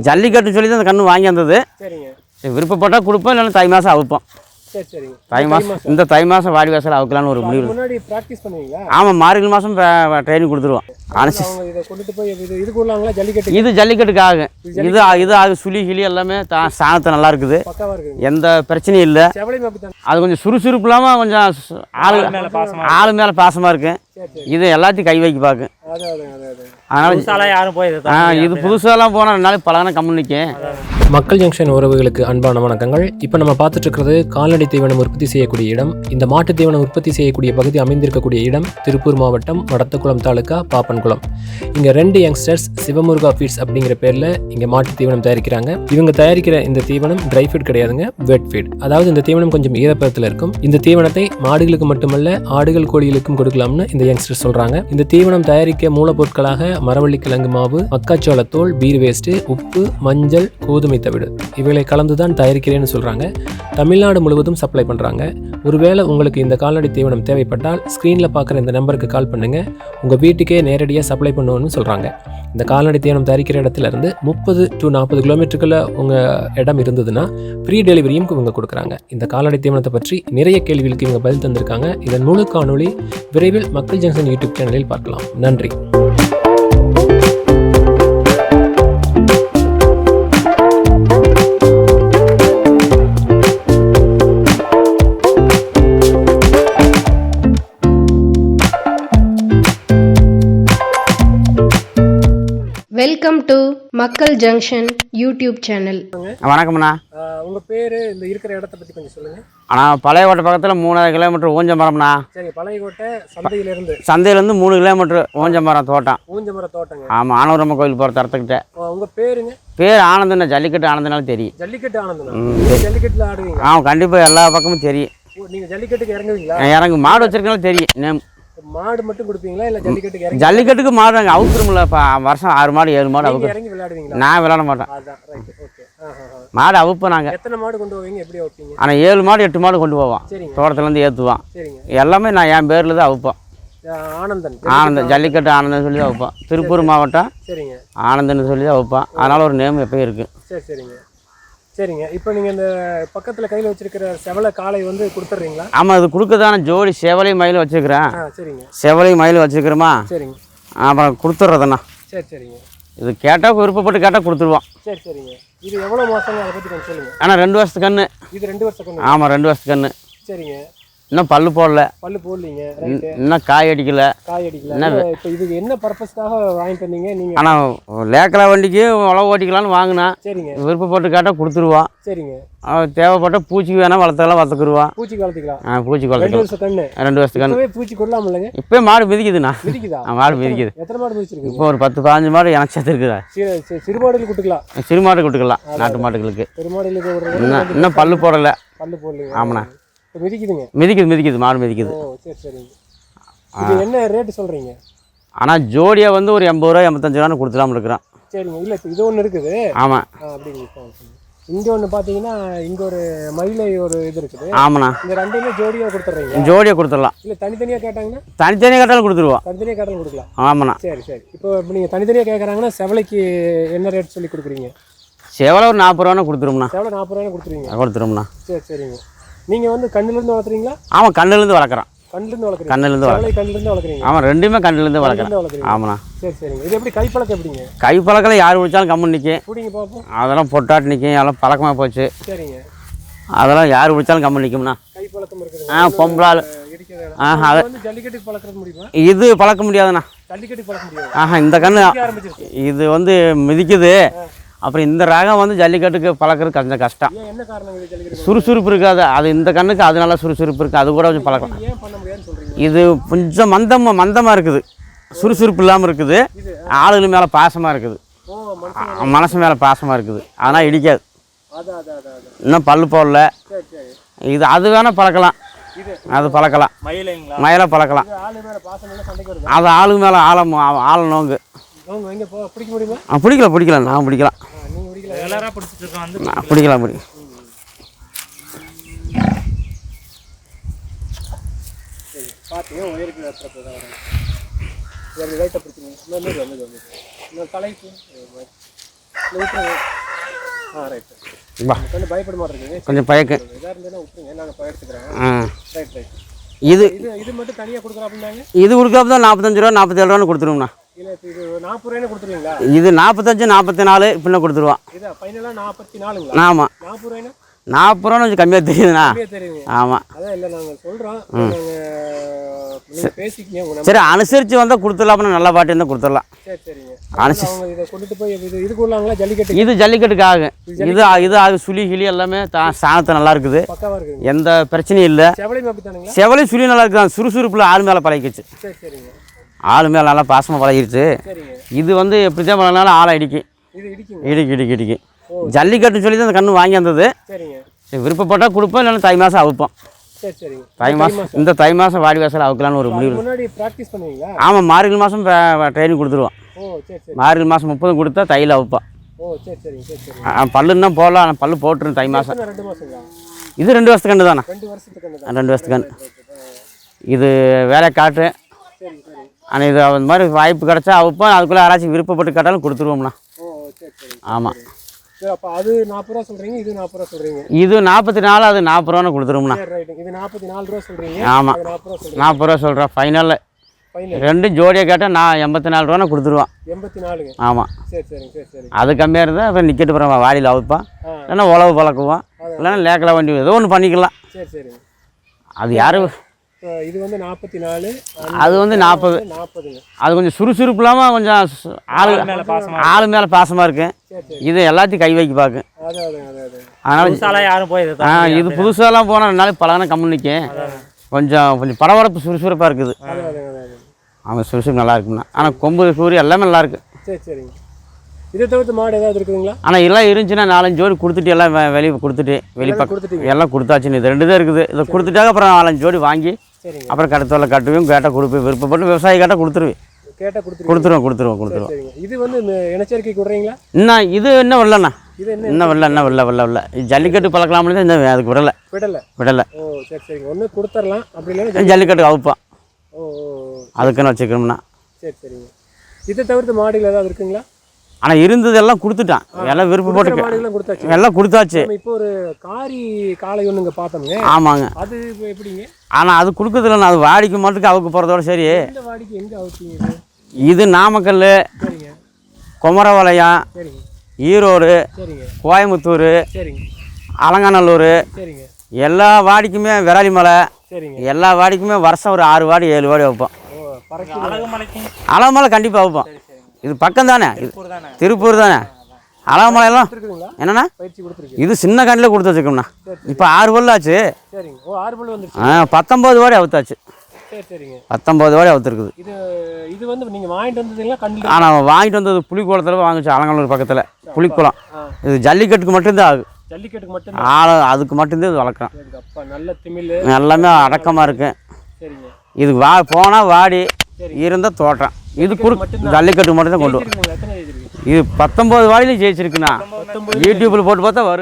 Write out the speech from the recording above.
ஜல்லிக்கட்டு சொல்லி தான் அந்த கன்று வாங்கி வந்தது. சரிங்க. விருப்பப்பட்டால் கொடுப்போம், இல்லைன்னா தை மாதம் அவுப்போம். சரி சரிங்க. தை மாதம் இந்த தை மாதம் வாடி வாசல் அவுக்கலான்னு ஒரு முடிவு. முன்னாடி ப்ராக்டிஸ் பண்ணுவீங்களா? ஆமாம், மார்கழி மாதம் ட்ரைனிங் கொடுத்துருவோம். இதை கொண்டுட்டு போய் இதுக்கு உள்ளாங்களா ஜல்லிக்கட்டு? இது ஜல்லிக்கட்டுக்கு ஆகும். இது ஆகு சுழி கிளி எல்லாமே சாணத்தை நல்லா இருக்குது, எந்த பிரச்சனையும் இல்லை. அது கொஞ்சம் சுறுசுறுப்பு இல்லாமல் கொஞ்சம் ஆளு மேலே பாசமாக இருக்கு. இது எல்லாத்தையும் கை வைக்க பார்க்கும். அதனால இது புதுசாலாம் போனால் 2 நாளைக்கு பழகின கம்முன்னிக்கு. மக்கள் ஜங்ஷன் உறவுகளுக்கு அன்பான வணக்கங்கள். இப்போ நம்ம பார்த்துட்டு இருக்கிறது கால்நடை தீவனம் உற்பத்தி செய்யக்கூடிய இடம். இந்த மாட்டு தீவனம் உற்பத்தி செய்யக்கூடிய பகுதி அமைந்திருக்கக்கூடிய இடம் திருப்பூர் மாவட்டம் மடத்துக்குளம் தாலுக்கா பாப்பன்குளம். இங்கே 2 யங்ஸ்டர்ஸ் சிவமுருகா ஃபீட்ஸ் அப்படிங்கிற பேரில் இங்கே மாட்டு தீவனம் தயாரிக்கிறாங்க. இவங்க தயாரிக்கிற இந்த தீவனம் ட்ரை ஃபீட் கிடையாதுங்க, வெட் ஃபீட். அதாவது இந்த தீவனம் கொஞ்சம் ஈரப்பதத்தில் இருக்கும். இந்த தீவனத்தை மாடுகளுக்கு மட்டுமல்ல ஆடுகள் கோழிகளுக்கும் கொடுக்கலாம்னு இந்த யங்ஸ்டர்ஸ் சொல்கிறாங்க. இந்த தீவனம் தயாரிக்க மூலப்பொருட்களாக மரவள்ளி கிழங்கு மாவு, மக்காச்சோளத்தோல், பீர் வேஸ்ட்டு, உப்பு, மஞ்சள், கோதுமை தவிடு இவைகளை கலந்து தான் தயாரிக்கிறேன்னு சொல்கிறாங்க. தமிழ்நாடு முழுவதும் சப்ளை பண்ணுறாங்க. ஒருவேளை உங்களுக்கு இந்த கால்நடை தீவனம் தேவைப்பட்டால் ஸ்க்ரீனில் பார்க்குற இந்த நம்பருக்கு கால் பண்ணுங்கள். உங்கள் வீட்டுக்கே நேரடியாக சப்ளை பண்ணுவோன்னு சொல்கிறாங்க. இந்த கால்நடை தீவனம் தயாரிக்கிற இடத்துல இருந்து 30 to 40 கிலோமீட்டருக்குள்ள உங்கள் இடம் இருந்ததுன்னா ஃப்ரீ டெலிவரியும் இவங்க கொடுக்குறாங்க. இந்த கால்நடை தீவனத்தை பற்றி நிறைய கேள்விகளுக்கு இவங்க பதில் தந்திருக்காங்க. இதன் முழு காணொளி விரைவில் மக்கள் ஜங்ஷன் யூடியூப் சேனலில் பார்க்கலாம். நன்றி. வெல்கம் டு மக்கள் ஜங்ஷன் யூடியூப் சேனல். வணக்கம்ண்ணா. உங்கள் பேர், இந்த இருக்கிற இடத்த பற்றி கொஞ்சம் சொல்லுங்கள். ஆனால் பழையகோட்டை பக்கத்தில் 3 கிலோமீட்டர் ஊஞ்சமரம்ண்ணா. சரி, பழையகோட்டை சந்தையிலேருந்து 3 கிலோமீட்டர் ஊஞ்சமரம் தோட்டம். ஊஞ்சமரம் தோட்டங்க. ஆமாம், ஆனூரம்ம கோயில் போகிற தரத்துக்கிட்ட. உங்கள் பேருங்க? பேர் ஆனந்தண்ணா. ஜல்லிக்கட்டு ஆனந்தனாலும் தெரியும். ஜல்லிக்கட்டு ஆனந்தனா? ஜல்லிக்கட்டில் ஆடுவீங்க? கண்டிப்பாக எல்லா பக்கமும் தெரியும். நீங்கள் ஜல்லிக்கட்டுக்கு இறங்குவீங்களா? இறங்கு மாடு வச்சிருக்கனாலும் தெரியும். மாடு மட்டும் கொடுப்பீங்களா இல்லை ஜல்லிக்கட்டுக்கு இறங்கி? ஜல்லிக்கட்டுக்கு மாடு நாங்கள் அவுத்துருமில்ல. வருஷம் 6 மாடு 7 மாடு அவுக்கு. இறங்கி விளையாடுவீங்களா? நான் விளையாட மாட்டேன். அதான் ரைட், ஓகே. மாடு அவுப்போம் நாங்கள். எத்தனை மாடு கொண்டு போவீங்க, எப்படி வைப்பீங்க? ஆனால் 7 மாடு 8 மாடு கொண்டு போவோம். தோட்டத்துலேருந்து ஏற்றுவோம். எல்லாமே நான் என் பேரில் தான் அவுப்போம். ஆனந்தன் ஜல்லிக்கட்டு ஆனந்தன் சொல்லி தான் வைப்போம். திருப்பூர் மாவட்டம். சரிங்க. ஆனந்தன்னு சொல்லி தான் வைப்போம். அதனால் ஒரு நேம் எப்பயும் இருக்குது. சரி சரிங்க. சரிங்க. இப்போ நீங்கள் இந்த பக்கத்தில் கையில் வச்சிருக்கிற செவலை காளை வந்து கொடுத்துட்றீங்களா? ஆமாம், இது கொடுக்குதான ஜோடி செவலை மயில் வச்சுக்கிறேன். சரிங்க. செவலை மயில் வச்சுக்கிறோமா? சரிங்க. அப்புறம் கொடுத்துட்றதுண்ணா. சரி சரிங்க. இது கேட்டால் விருப்பப்பட்டு கேட்டால் கொடுத்துருவோம். சரி சரிங்க. இது எவ்வளோ மாதங்க, அதை பற்றி கொஞ்சம் சொல்லுங்கள். ஆனால் 2 வருஷத்து கன்று. இது 2 வருஷம் கன்று? ஆமாம், 2 வருஷத்து கன்று. சரிங்க. இன்னும் பல்லு போடல. பல்லு போடலீங்க. இன்னும் காய் அடிக்கல. இப்போ இதுக்கு என்ன பர்பஸ்க்காக வாங்கிட்டு வந்தீங்க நீங்கள்? ஆனால் லேக்கலா வண்டிக்கு உழவு ஓட்டிக்கலான்னு வாங்கினா. சரிங்க. விருப்பப்பட்டு கேட்டால் கொடுத்துருவோம். சரிங்க. தேவைப்பட்ட பூச்சிக்கு வேணால் வளர்த்துக்குருவோம். பூச்சிக்கு வளர்த்துக்கலாம். பூச்சிக்கு வளர்த்துக்கலாம். 2 வருஷம் கன்று. 2 வருஷத்து கன்று. பூச்சி கொள்ளலாம் இல்லைங்க? இப்போ மாடு மிதிக்குதுண்ணா. மிதிக்குதா? மாடு மிதிக்குது. எத்தனை மாடு மிதிச்சிருக்கு? இப்போ ஒரு 10-15 மாடு எனக்கு சேர்த்துருக்குதா. சிறுமாடுகள் கொடுத்துக்கலாம். சிறுமாடு கொடுத்துக்கலாம். நாட்டு மாடுகளுக்கு. பெருமாடுகளுக்கு இன்னும் பல்லு போடலை. பல்லு போடலைங்க. ஆமாண்ணா. மிதிக்குதுங்க. மிதிக்குது மாடு மிதிக்குது. சரி சரிங்க. இது என்ன ரேட்டு சொல்கிறீங்க? ஆனால் ஜோடியாக வந்து ஒரு 80 ரூபா 85 ரூபான்னு கொடுத்துலாம்னு இருக்கிறோம். சரிங்க. இல்லை, இப்போ இது ஒன்று இருக்குது. ஆமாம். அப்படிங்க. இங்கே ஒன்று பார்த்தீங்கன்னா இங்கே ஒரு மயிலை ஒரு இது இருக்குது. ஆமாண்ணா. இந்த 2மே ஜோடியாக கொடுத்துட்றீங்க? ஜோடியாக கொடுத்துடலாம். இல்லை தனித்தனியாக கேட்டாங்கன்னா? தனித்தனியாக கேட்டாலும் கொடுத்துருவோம். தனித்தனியாக கேட்டாலும் கொடுக்கலாம். ஆமாண்ணா. சரி சரி. இப்போ நீங்கள் தனித்தனியாக கேட்குறாங்கன்னா செவலைக்கு என்ன ரேட் சொல்லி கொடுக்குறீங்க? செவலை ஒரு 40 ரூபான்னு கொடுத்துருவோம்ண்ணா. செவலை 40 ரூபான்னு கொடுத்துருவீங்க? கொடுத்துருவோம்ண்ணா. சரி சரிங்க. நீங்கள் வந்து கண்ணுலேருந்து வளர்த்துறீங்களா? ஆமாம், கண்ணுலேருந்து வளர்க்குறோம். கண்ணுலேருந்து வளர்க்குறீங்க? கண்ணுலேருந்து வளர்க்குறீங்க? ஆமாம், 2மே கண்ணுலேருந்து வளர்க்குறேன். ஆமாண்ணா. சரி சரிங்க. இது எப்படி கைப்பழக்கம் எப்படிங்க? கைப்பழக்கம் யார் பிடிச்சாலும் கம்மன் நிற்கும். பிடிங்க பார்ப்போம். அதெல்லாம் பொட்டாட்டு நிற்கும். அதெல்லாம் பழக்கமாக போச்சு. சரிங்க. அதெல்லாம் யார் பிடிச்சாலும் கம்மன் நிற்கும்ண்ணா. கைப்பழக்கம் இருக்குது. பொம்பளால். அதை வந்து ஜல்லிக்கட்டுக்கு பழக்கிறது முடியுமா? இது பழக்க முடியாதுண்ணா. ஜல்லிக்கட்டுக்கு பழக்க முடியாது. இந்த கண்ணு இது வந்து மிதிக்குது. அப்புறம் இந்த ரகம் வந்து ஜல்லிக்கட்டுக்கு பழக்கிறது கொஞ்சம் கஷ்டம். என்ன காரணம்? சுறுசுறுப்பு இருக்காது. அது இந்த கண்ணுக்கு அது நல்லா சுறுசுறுப்பு இருக்குது. அது கூட கொஞ்சம் பழக்கம். இது கொஞ்சம் மந்தமாக இருக்குது. சுறுசுறுப்பு இல்லாமல் இருக்குது. ஆளுகள் மேலே பாசமாக இருக்குது. மனசு மேலே பாசமாக இருக்குது. ஆனால் இடிக்காது. இன்னும் பல்லு போடல. இது அது வேணால் பழக்கலாம். அது பழக்கலாம். மயிலை பழக்கலாம். அது ஆளுக்கு மேலே ஆள நோங்கு. பிடிக்கலாம். நான் பிடிக்கலாம். பிடிக்கலாம். ரைட் வா கொஞ்சம் பயப்பட மாட்டேங்குது கொஞ்சம் பயக்கு இதாக இருந்ததுன்னா விட்டுருங்க நாங்கள் எடுத்துக்கிறேன் ரைட் ரைட் இது இது மட்டும் தனியாக கொடுக்குறோம் அப்படின்னாங்க இது கொடுக்கறப்ப தான் 45 ரூபா 47 ரூபான்னு கொடுத்துருவோம்ண்ணா இல்லை இப்போ இது 40 ரூபாய்னு கொடுத்துருவீங்களா இது 45 44 இப்படின்னா கொடுத்துருவோம் இதா ஃபைனலாக 44ங்களா ஆமாம் 40 ரூபாய்னா 40 ரூபா கொஞ்சம் கம்மியாக தெரியுதுண்ணா தெரியுங்க ஆமாம் அதான் இல்லை நாங்கள் சொல்கிறோம் நீங்கள் பேசிக்கிங்க உங்க சரி அனுசரித்து வந்தால் கொடுத்துடலாம்னா நல்ல பாட்டு இருந்தால் கொடுத்துடலாம் சரி சரிங்க அவங்க இதை கொண்டுட்டு போய் இதுக்கு உள்ளாங்களா ஜல்லிக்கட்டு இது ஜல்லிக்கட்டுக்கு ஆகும் இது ஆகு சுழி கிளி எல்லாமே சாணத்தை நல்லா இருக்குது பக்காவாக இருக்குங்க எந்த பிரச்சனையும் இல்லை செவலையும் அப்படி தானுங்களா செவலையும் சுழி நல்லா இருக்குது சுறுசுறுப்பில் ஆள் மேலே பழகிச்சு சரி சரிங்க ஆள் மேலே நல்லா பாசமாக பழகிடுச்சு சரிங்க இது வந்து எப்படி தான் பழகினாலும் ஆளை இடிக்கும் இது இடிக்குங்க இடிக்கு ஜல்லிக்கட்டுன்னு சொல்லி தான் அந்த கன்று வாங்கி வந்தது சரிங்க விருப்பப்பட்டால் கொடுப்போம் இல்லைன்னா தை மாதம் அவுப்போம் சரி சரிங்க தை மாதம் இந்த தை மாதம் வாடி வாசல் அவுக்கலான்னு ஒரு முடிவு முன்னாடி ப்ராக்டிஸ் பண்ணுவீங்களா ஆமாம் மார்கழி மாதம் ட்ரைனிங் கொடுத்துருவோம் ஓ சரி சரி மார்கழி மாதம் 30 கொடுத்தா தையில் அவுப்போம் ஓ சரி சரிங்க சரி சரிங்க பல்லுன்னா போடலாம் ஆனால் பல்லு போட்டுரும் தை மாதம் 2 மாதங்களா இது 2 வருஷத்துக்கு கண்டு தானே 2 வருஷத்துக்கு கண்டு 2 வருஷத்துக்கு கண்டு இது வேலை காட்டு சரி சரி ஆனால் இது அந்த மாதிரி வாய்ப்பு கிடச்சா அவுப்போம் அதுக்குள்ளே யாராச்சும் விருப்பப்பட்டு கேட்டாலும் கொடுத்துருவோம்ண்ணா ஓ சரி சரி ஆமாம் சரி அப்போ அது 40 ரூபா சொல்கிறீங்க இது 40 ரூபா சொல்கிறீங்க இது 44 அது 40 ரூபான்னு கொடுத்துருவோம்ண்ணா சரி ரைட்டுங்க இது 44 ரூபா சொல்கிறீங்க ஆமாம் அது 40 ரூபா சொல்கிறீங்க 40 ரூபா சொல்கிறேன் ஃபைனலில் ஃபைனல் ரெண்டும் ஜோடியாக கேட்டால் நான் 84 ரூபான்னு கொடுத்துருவான் 84ங்க ஆமாம் சரி சரிங்க சரி சரி அது கம்மியாக இருந்தால் அப்புறம் நிற்கிட்டு போகிறோம் வாடியில் அவுப்பான் இல்லைன்னா உழவு பழக்குவான் இல்லைன்னா லேக்கில் வண்டி ஏதோ ஒன்று பண்ணிக்கலாம் சரி சரிங்க அது யாரும் இது வந்து 44 அது வந்து 40 40ங்க அது கொஞ்சம் சுறுசுறுப்பு இல்லாமல் கொஞ்சம் ஆள் மேலே பாசமாக இருக்கும் இது எல்லாத்தையும் கை வைக்க பார்க்கும் அதனால் யாரும் போய் இது புதுசாலாம் போனால் 2 நாளைக்கு பழகினா கம்மி நிற்கும் கொஞ்சம் பரபரப்பு சுறுசுறுப்பாக இருக்குது அவன் சுறுசுறுப்பு நல்லா இருக்குண்ணா ஆனால் கொம்பு சூரிய எல்லாமே நல்லா இருக்கு சரி சரிங்க இதை தவிர்த்து மாடு ஏதாவது இருக்குதுங்களா ஆனால் எல்லாம் இருந்துச்சுன்னா 4-5 ஜோடி கொடுத்துட்டு எல்லாம் வெளியே கொடுத்துட்டு வெளிப்பக்கம் எல்லாம் கொடுத்தாச்சுன்னு இது 2 தான் இருக்குது இதை கொடுத்துட்டாக்க அப்புறம் 4-5 ஜோடி வாங்கி சரிங்க அப்புறம் கடத்தோல கட்டுவேன் கேட்டால் கொடுப்பேன் விருப்பப்பட்டு விவசாயி கேட்டால் கொடுத்துருவேன் கேட்டால் கொடுத்துருவோம் சரிங்க இது வந்து இனச்சேர்க்கை விடுறீங்களா இன்னும் இது இன்னும் வரலண்ணா இது இன்னும் வரல ஜல்லிக்கட்டு பழக்கலாம்னு தான் இந்த அதுக்கு விடலை ஓ சரி சரிங்க ஒன்று கொடுத்துடலாம் அப்படி இல்லைன்னா ஜல்லிக்கட்டு அவுப்பான் ஓ அதுக்குன்னு வச்சுக்கணும்னா சரி சரிங்க இதை தவிர்த்து மாடுகள் ஏதாவது இருக்குங்களா ஆனால் இருந்தது எல்லாம் கொடுத்துட்டான் எல்லாம் விருப்பப்பட்டு மாடுகள்லாம் கொடுத்தாச்சு எல்லாம் கொடுத்தாச்சு இப்போ ஒரு காரி காளை ஒன்றுங்க பார்த்தோங்க ஆமாங்க அது இப்போ எப்படிங்க ஆனால் அது கொடுக்குறதில்ல அது வாடிக்கு மட்டுக்கு அவுக்கு போகிறதோட சரி இந்த வாடிக்கு எங்கே அவுத்தீங்க இது நாமக்கல் சரிங்க குமரவளையம் சரிங்க ஈரோடு சரிங்க கோயம்புத்தூர் சரிங்க அலங்காநல்லூர் சரிங்க எல்லா வாடிக்குமே விராலிமலை சரிங்க எல்லா வாடிக்குமே வருஷம் ஒரு 6 வாடி 7 வாடி வைப்போம் ஓ பறக்கு அழகுமலை கண்டிப்பாக வைப்போம் இது பக்கம் தானே இது திருப்பூர் தானே அழகுமலையெல்லாம் இருக்குதுங்களா என்னண்ணா பயிற்சி கொடுத்துருக்கு இது சின்ன கண்டில் கொடுத்து வச்சுக்கோம்ண்ணா இப்போ 6 பல்லு ஆச்சு சரிங்க ஓ 6 பல்லு வந்துருச்சு 19 வாடி அவுத்தாச்சு சரி சரிங்க 19 வாடி அவுத்துருக்குது இது வந்து நீங்கள் வாங்கிட்டு வந்ததுங்களா கண்டிப்பாக ஆனால் வாங்கிட்டு வந்தது புலிக்குளத்தில் வாங்கிச்சு அலங்காநல்லூர் பக்கத்தில் புலிக்குளம் இது ஜல்லிக்கட்டுக்கு மட்டும்தான் ஆகும் ஜல்லிக்கட்டுக்கு மட்டும் அதுக்கு மட்டும்தான் இது வளர்க்குறோம் அப்பா நல்ல திமிழ் எல்லாமே அடக்கமாக இருக்கு சரிங்க இது போனால் வாடி இருந்தால் தோட்டம் இது ஜல்லிக்கட்டுக்கு மட்டும்தான் கொண்டு வரும் எத்தனை வயசு இருக்கு இது 19 வாடிலையும் ஜெயிச்சிருக்குண்ணா யூடியூப்பில் போட்டு பார்த்தா வரும்